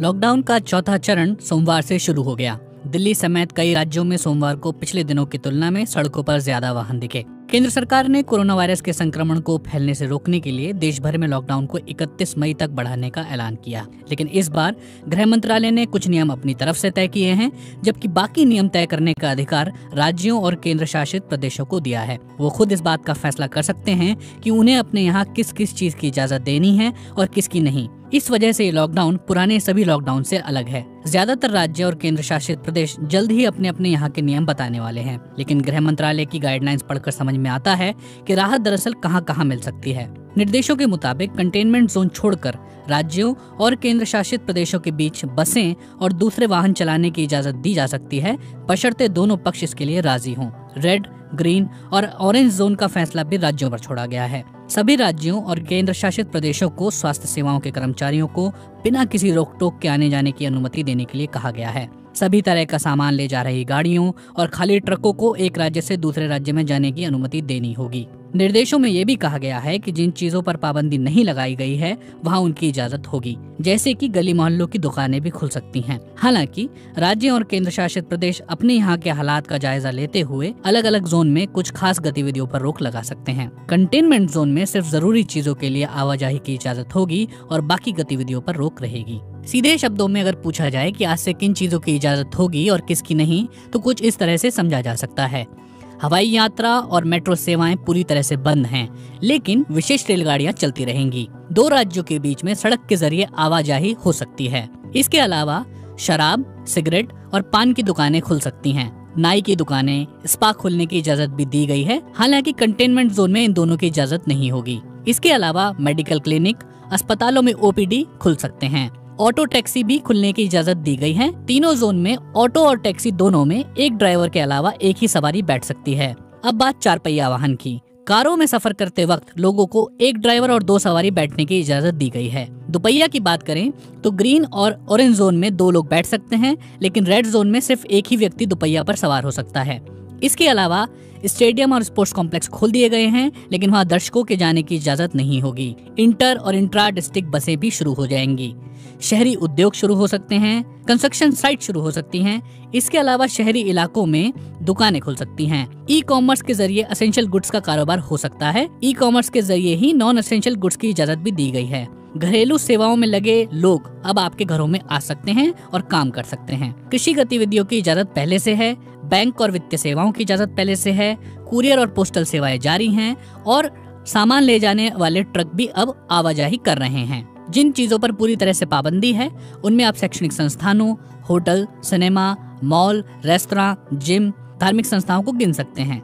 Lockdown का चौथा चरण सोमवार से शुरू हो गया। दिल्ली समेत कई राज्यों में सोमवार को पिछले दिनों की तुलना में सड़कों पर ज्यादा वाहन दिखे। केंद्र सरकार ने कोरोना वायरस के संक्रमण को फैलने से रोकने के लिए देश भर में लॉकडाउन को 31 मई तक बढ़ाने का ऐलान किया, लेकिन इस बार गृह मंत्रालय ने कुछ नियम अपनी तरफ से तय किए हैं, जबकि बाकी नियम तय करने का अधिकार राज्यों और केंद्र शासित प्रदेशों को दिया है। वो खुद इस बात का फैसला कर सकते हैं कि उन्हें अपने यहाँ किस किस चीज की इजाजत देनी है और किसकी नहीं। इस वजह से ये लॉकडाउन पुराने सभी लॉकडाउन से अलग है। ज्यादातर राज्य और केंद्र शासित प्रदेश जल्द ही अपने अपने यहाँ के नियम बताने वाले हैं, लेकिन गृह मंत्रालय की गाइडलाइंस पढ़कर समझ में आता है कि राहत दरअसल कहाँ कहाँ मिल सकती है। निर्देशों के मुताबिक कंटेनमेंट जोन छोड़कर राज्यों और केंद्र शासित प्रदेशों के बीच बसें और दूसरे वाहन चलाने की इजाजत दी जा सकती है, बशर्ते दोनों पक्ष इसके लिए राजी हों। रेड, ग्रीन और ऑरेंज जोन का फैसला भी राज्यों पर छोड़ा गया है। सभी राज्यों और केंद्र शासित प्रदेशों को स्वास्थ्य सेवाओं के कर्मचारियों को बिना किसी रोक टोक के आने जाने की अनुमति देने के लिए कहा गया है। सभी तरह का सामान ले जा रही गाड़ियों और खाली ट्रकों को एक राज्य से दूसरे राज्य में जाने की अनुमति देनी होगी। निर्देशों में ये भी कहा गया है कि जिन चीजों पर पाबंदी नहीं लगाई गई है वहाँ उनकी इजाजत होगी, जैसे कि गली मोहल्लों की दुकानें भी खुल सकती हैं। हालांकि राज्य और केंद्र शासित प्रदेश अपने यहाँ के हालात का जायजा लेते हुए अलग अलग जोन में कुछ खास गतिविधियों पर रोक लगा सकते हैं। कंटेनमेंट जोन में सिर्फ जरूरी चीजों के लिए आवाजाही की इजाजत होगी और बाकी गतिविधियों पर रोक रहेगी। सीधे शब्दों में अगर पूछा जाए कि आज से किन चीजों की इजाजत होगी और किसकी नहीं, तो कुछ इस तरह से समझा जा सकता है। हवाई यात्रा और मेट्रो सेवाएं पूरी तरह से बंद हैं, लेकिन विशेष रेलगाड़ियां चलती रहेंगी। 2 राज्यों के बीच में सड़क के जरिए आवाजाही हो सकती है। इसके अलावा शराब, सिगरेट और पान की दुकानें खुल सकती हैं। नाई की दुकानें, स्पा खोलने की इजाजत भी दी गई है। हालांकि कंटेनमेंट जोन में इन दोनों की इजाजत नहीं होगी। इसके अलावा मेडिकल क्लिनिक, अस्पतालों में ओपीडी खुल सकते हैं। ऑटो टैक्सी भी खुलने की इजाजत दी गई है। तीनों जोन में ऑटो और टैक्सी दोनों में एक ड्राइवर के अलावा एक ही सवारी बैठ सकती है। अब बात 4 पहिया वाहन की। कारों में सफर करते वक्त लोगों को एक ड्राइवर और 2 सवारी बैठने की इजाजत दी गई है। दोपहिया की बात करें तो ग्रीन और ऑरेंज जोन में 2 लोग बैठ सकते हैं, लेकिन रेड जोन में सिर्फ एक ही व्यक्ति दोपहिया पर सवार हो सकता है। इसके अलावा स्टेडियम और स्पोर्ट्स कॉम्प्लेक्स खोल दिए गए हैं, लेकिन वहाँ दर्शकों के जाने की इजाजत नहीं होगी। इंटर और इंट्रा डिस्ट्रिक्ट बसें भी शुरू हो जाएंगी। शहरी उद्योग शुरू हो सकते हैं, कंस्ट्रक्शन साइट शुरू हो सकती हैं। इसके अलावा शहरी इलाकों में दुकानें खुल सकती हैं। ई कॉमर्स के जरिए एसेंशियल गुड्स का कारोबार हो सकता है। ई कॉमर्स के जरिए ही नॉन एसेंशियल गुड्स की इजाजत भी दी गई है। घरेलू सेवाओं में लगे लोग अब आपके घरों में आ सकते हैं और काम कर सकते हैं। कृषि गतिविधियों की इजाजत पहले से है। बैंक और वित्तीय सेवाओं की इजाजत पहले से है। कुरियर और पोस्टल सेवाएं जारी हैं और सामान ले जाने वाले ट्रक भी अब आवाजाही कर रहे हैं। जिन चीजों पर पूरी तरह से पाबंदी है उनमें आप शैक्षणिक संस्थानों, hotel, cinema, mall, restaurant, gym, धार्मिक संस्थाओं को गिन सकते हैं।